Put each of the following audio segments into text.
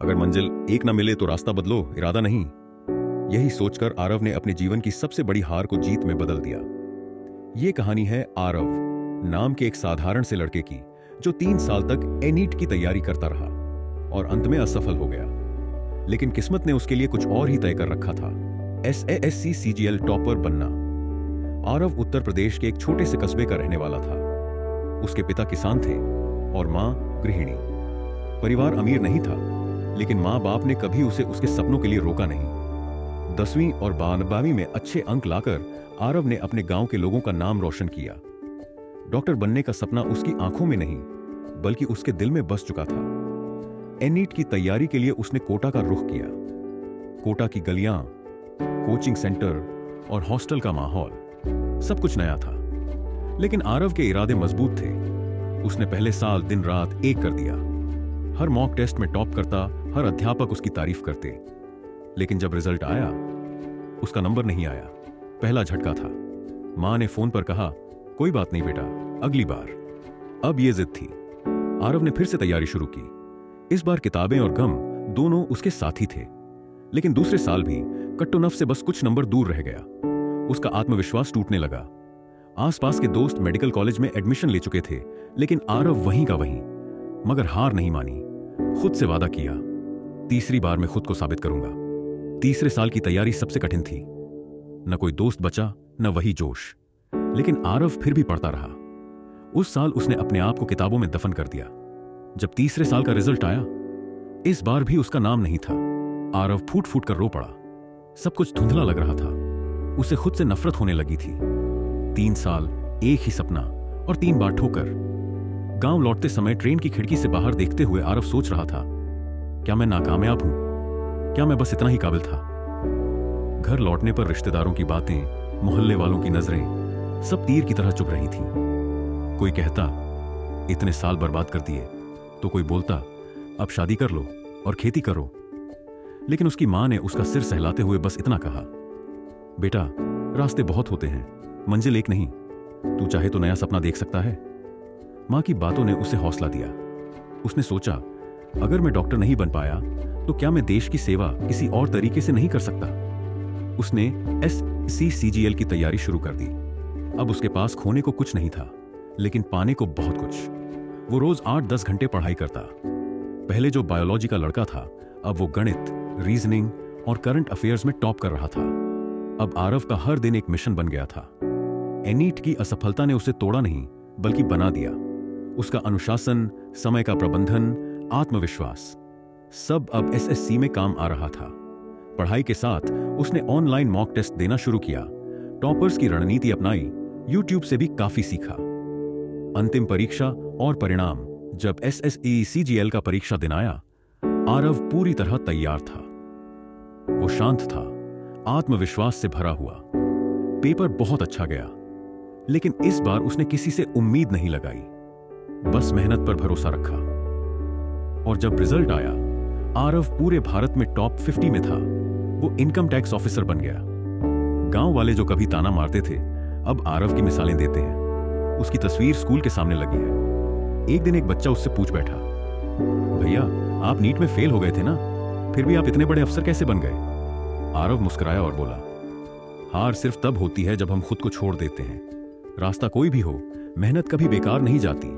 अगर मंजिल एक ना मिले तो रास्ता बदलो, इरादा नहीं। यही सोचकर आरव ने अपने जीवन की सबसे बड़ी हार को जीत में बदल दिया। ये कहानी है आरव नाम के एक साधारण से लड़के की, जो 3 साल तक एनीट की तैयारी करता रहा और अंत में असफल हो गया। लेकिन किस्मत ने उसके लिए कुछ और ही तय कर रखा था, SASC CGL टॉपर बनना। आरव उत्तर प्रदेश के एक छोटे से कस्बे का रहने वाला था। उसके पिता किसान थे और मां गृहिणी। परिवार अमीर नहीं था, लेकिन मां बाप ने कभी उसे उसके सपनों के लिए रोका नहीं। 10वीं और 12वीं में अच्छे अंक लाकर आरव ने अपने गांव के लोगों का नाम रोशन किया। डॉक्टर बनने का सपना उसकी आंखों में नहीं, बल्कि उसके दिल में बस चुका था। एनीट की तैयारी के लिए उसने कोटा का रुख किया। कोटा की गलियां, कोचिंग सेंटर और हॉस्टल का माहौल, सब कुछ नया था। लेकिन आरव के इरादे मजबूत थे। उसने पहले साल दिन रात एक कर दिया। हर मॉक टेस्ट में टॉप करता, हर अध्यापक उसकी तारीफ करते। लेकिन जब रिजल्ट आया, उसका नंबर नहीं आया। पहला झटका था। मां ने फोन पर कहा, कोई बात नहीं बेटा, अगली बार। अब यह जिद थी। आरव ने फिर से तैयारी शुरू की। इस बार किताबें और गम दोनों उसके साथी थे। लेकिन दूसरे साल भी कट्टोनफ से बस कुछ नंबर दूर रह गया। उसका आत्मविश्वास टूटने लगा। आसपास के दोस्त मेडिकल कॉलेज में एडमिशन ले चुके थे, लेकिन आरव वहीं का वहीं। मगर हार नहीं मानी। खुद से वादा किया, तीसरी बार मैं खुद को साबित करूंगा। तीसरे साल की तैयारी सबसे कठिन थी। न कोई दोस्त बचा, न वही जोश। लेकिन आरव फिर भी पढ़ता रहा। उस साल उसने अपने आप को किताबों में दफन कर दिया। जब तीसरे साल का रिजल्ट आया, इस बार भी उसका नाम नहीं था। आरव फूट फूट कर रो पड़ा। सब कुछ धुंधला लग रहा था। उसे खुद से नफरत होने लगी थी। 3 साल, एक ही सपना और 3 बार ठोकर। गांव लौटते समय ट्रेन की खिड़की से बाहर देखते हुए आरव सोच रहा था, क्या मैं नाकामयाब हूं? क्या मैं बस इतना ही काबिल था? घर लौटने पर रिश्तेदारों की बातें, मोहल्ले वालों की नजरें, सब तीर की तरह चुभ रही थीं। कोई कहता, इतने साल बर्बाद कर दिए, तो कोई बोलता, अब शादी कर लो और खेती करो। लेकिन उसकी मां ने उसका सिर सहलाते हुए बस इतना कहा, बेटा, रास्ते बहुत होते हैं, मंजिल एक नहीं। तू चाहे तो नया सपना देख सकता है। मां की बातों ने उसे हौसला दिया। उसने सोचा, अगर मैं डॉक्टर नहीं बन पाया, तो क्या मैं देश की सेवा किसी और तरीके से नहीं कर सकता? उसने SASC CGL की तैयारी शुरू कर दी। अब उसके पास खोने को कुछ नहीं था, लेकिन पाने को बहुत कुछ। वो रोज 8-10 घंटे पढ़ाई करता। पहले जो बायोलॉजी का लड़का था, अब वो गणित, रीजनिंग और करंट अफेयर्स में टॉप कर रहा था। अब आरव का हर दिन एक मिशन बन गया था। एनीट की असफलता ने उसे तोड़ा नहीं, बल्कि बना दिया। उसका अनुशासन, समय का प्रबंधन, आत्मविश्वास, सब अब SSC में काम आ रहा था। पढ़ाई के साथ उसने ऑनलाइन मॉक टेस्ट देना शुरू किया, टॉपर्स की रणनीति अपनाई, YouTube से भी काफी सीखा। अंतिम परीक्षा और परिणाम जब SSC CGL का परीक्षा दिन आया, आरव पूरी तरह तैयार था। वो शांत था, आत्मविश्वास से भरा हुआ। पेपर बहुत अच्छा गया, लेकिन इस बार उसने किसी से उम्मीद नहीं लगाई, बस मेहनत पर भरोसा रखा। और जब रिजल्ट आया, आरव पूरे भारत में टॉप 50 में था। वो इनकम टैक्स ऑफिसर बन गया। गांव वाले जो कभी ताना मारते थे, अब आरव की मिसालें देते हैं। उसकी तस्वीर स्कूल के सामने लगी है। एक दिन एक बच्चा उससे पूछ बैठा, भैया, आप नीट में फेल हो गए थे ना, फिर भी आप इतने बड़े अफसर कैसे बन गए? आरव मुस्कुराया और बोला, हार सिर्फ तब होती है जब हम खुद को छोड़ देते हैं। रास्ता कोई भी हो, मेहनत कभी बेकार नहीं जाती।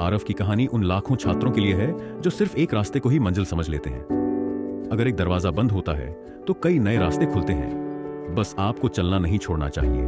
आरव की कहानी उन लाखों छात्रों के लिए है जो सिर्फ एक रास्ते को ही मंजिल समझ लेते हैं। अगर एक दरवाजा बंद होता है, तो कई नए रास्ते खुलते हैं। बस आपको चलना नहीं छोड़ना चाहिए।